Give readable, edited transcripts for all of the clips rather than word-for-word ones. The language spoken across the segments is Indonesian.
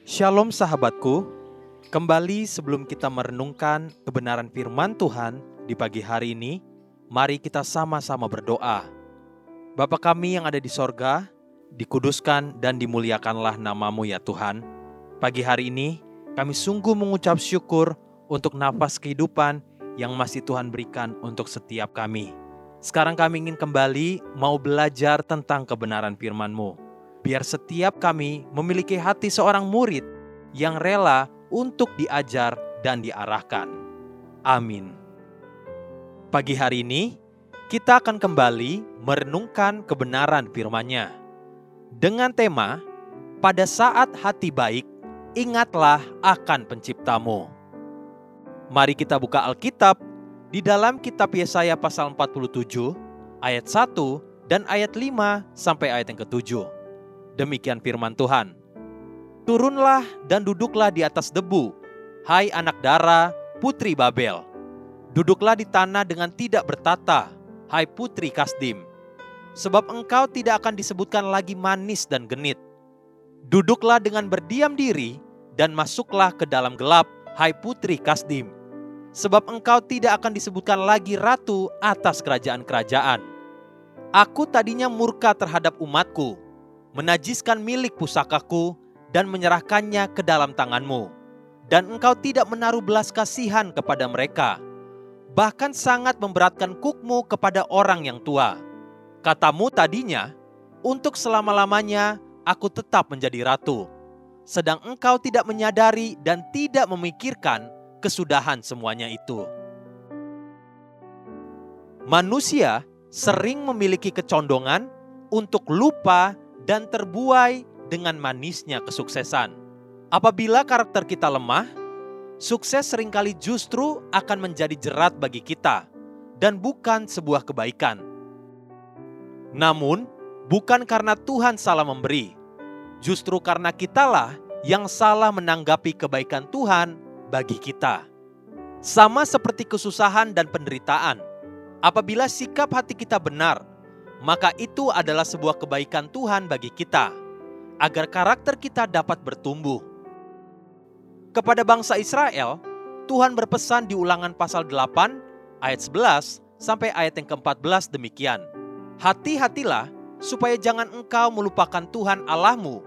Shalom sahabatku, kembali sebelum kita merenungkan kebenaran firman Tuhan di pagi hari ini, mari kita sama-sama berdoa. Bapa kami yang ada di sorga, dikuduskan dan dimuliakanlah nama-Mu ya Tuhan. Pagi hari ini kami sungguh mengucap syukur untuk nafas kehidupan yang masih Tuhan berikan untuk setiap kami. Sekarang kami ingin kembali mau belajar tentang kebenaran firman-Mu. Biar setiap kami memiliki hati seorang murid yang rela untuk diajar dan diarahkan. Amin. Pagi hari ini, kita akan kembali merenungkan kebenaran firman-Nya. Dengan tema, pada saat hati baik, ingatlah akan penciptamu. Mari kita buka Alkitab di dalam kitab Yesaya pasal 47, ayat 1 dan ayat 5 sampai ayat yang ke-7. Demikian firman Tuhan. Turunlah dan duduklah di atas debu, hai anak dara, putri Babel. Duduklah di tanah dengan tidak bertata, hai putri Kasdim. Sebab engkau tidak akan disebutkan lagi manis dan genit. Duduklah dengan berdiam diri dan masuklah ke dalam gelap, hai putri Kasdim. Sebab engkau tidak akan disebutkan lagi ratu atas kerajaan-kerajaan. Aku tadinya murka terhadap umatku, menajiskan milik pusakaku dan menyerahkannya ke dalam tanganmu. Dan engkau tidak menaruh belas kasihan kepada mereka, bahkan sangat memberatkan kukmu kepada orang yang tua. Katamu tadinya, untuk selama-lamanya aku tetap menjadi ratu. Sedang engkau tidak menyadari dan tidak memikirkan kesudahan semuanya itu. Manusia sering memiliki kecondongan untuk lupa dan terbuai dengan manisnya kesuksesan. Apabila karakter kita lemah, sukses seringkali justru akan menjadi jerat bagi kita dan bukan sebuah kebaikan. Namun, bukan karena Tuhan salah memberi, justru karena kitalah yang salah menanggapi kebaikan Tuhan bagi kita. Sama seperti kesusahan dan penderitaan, apabila sikap hati kita benar, maka itu adalah sebuah kebaikan Tuhan bagi kita, agar karakter kita dapat bertumbuh. Kepada bangsa Israel, Tuhan berpesan di Ulangan pasal 8 ayat 11 sampai ayat yang ke-14 demikian. Hati-hatilah supaya jangan engkau melupakan Tuhan Allahmu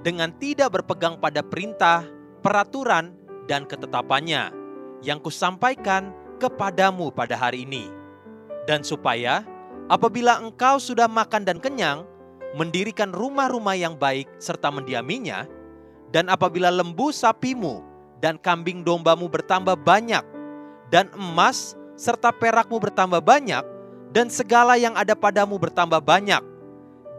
dengan tidak berpegang pada perintah, peraturan, dan ketetapannya yang kusampaikan kepadamu pada hari ini. Dan supaya apabila engkau sudah makan dan kenyang, mendirikan rumah-rumah yang baik serta mendiaminya, dan apabila lembu sapimu dan kambing dombamu bertambah banyak, dan emas serta perakmu bertambah banyak, dan segala yang ada padamu bertambah banyak,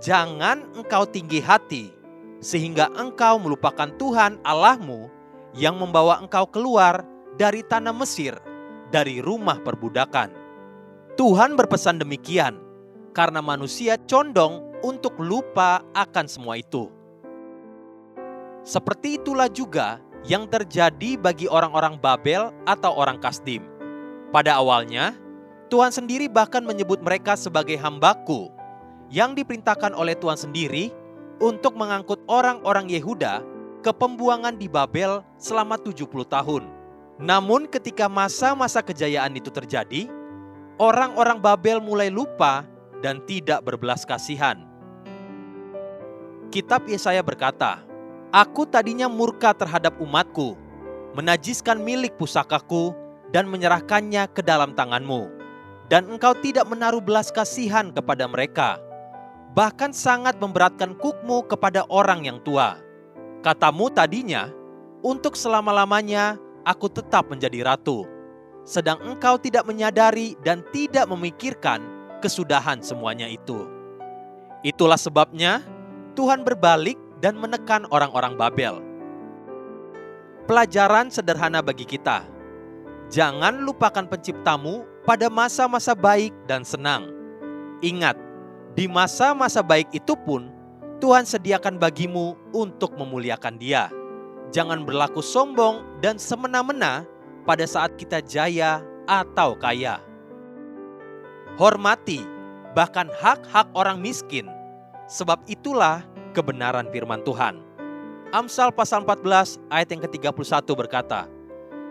jangan engkau tinggi hati, sehingga engkau melupakan Tuhan Allahmu yang membawa engkau keluar dari tanah Mesir, dari rumah perbudakan. Tuhan berpesan demikian, karena manusia condong untuk lupa akan semua itu. Seperti itulah juga yang terjadi bagi orang-orang Babel atau orang Kasdim. Pada awalnya, Tuhan sendiri bahkan menyebut mereka sebagai hamba-Ku, yang diperintahkan oleh Tuhan sendiri untuk mengangkut orang-orang Yehuda ke pembuangan di Babel selama 70 tahun. Namun ketika masa-masa kejayaan itu terjadi, orang-orang Babel mulai lupa dan tidak berbelas kasihan. Kitab Yesaya berkata, Aku tadinya murka terhadap umatku, menajiskan milik pusakaku dan menyerahkannya ke dalam tanganmu. Dan engkau tidak menaruh belas kasihan kepada mereka, bahkan sangat memberatkan kukmu kepada orang yang tua. Katamu tadinya, untuk selama-lamanya aku tetap menjadi ratu. Sedang engkau tidak menyadari dan tidak memikirkan kesudahan semuanya itu. Itulah sebabnya Tuhan berbalik dan menekan orang-orang Babel. Pelajaran sederhana bagi kita. Jangan lupakan penciptamu pada masa-masa baik dan senang. Ingat, di masa-masa baik itu pun Tuhan sediakan bagimu untuk memuliakan Dia. Jangan berlaku sombong dan semena-mena pada saat kita jaya atau kaya. Hormati bahkan hak-hak orang miskin, sebab itulah kebenaran firman Tuhan. Amsal pasal 14 ayat yang ke-31 berkata,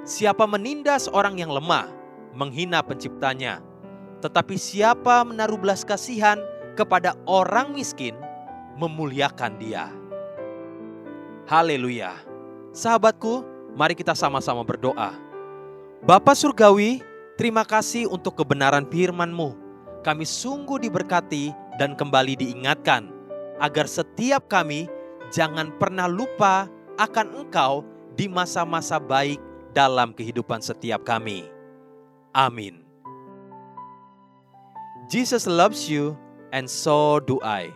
"Siapa menindas orang yang lemah, menghina penciptanya. Tetapi siapa menaruh belas kasihan kepada orang miskin, memuliakan dia." Haleluya. Sahabatku, mari kita sama-sama berdoa. Bapa Surgawi, terima kasih untuk kebenaran firman-Mu. Kami sungguh diberkati dan kembali diingatkan, agar setiap kami jangan pernah lupa akan Engkau di masa-masa baik dalam kehidupan setiap kami. Amin. Jesus loves you and so do I.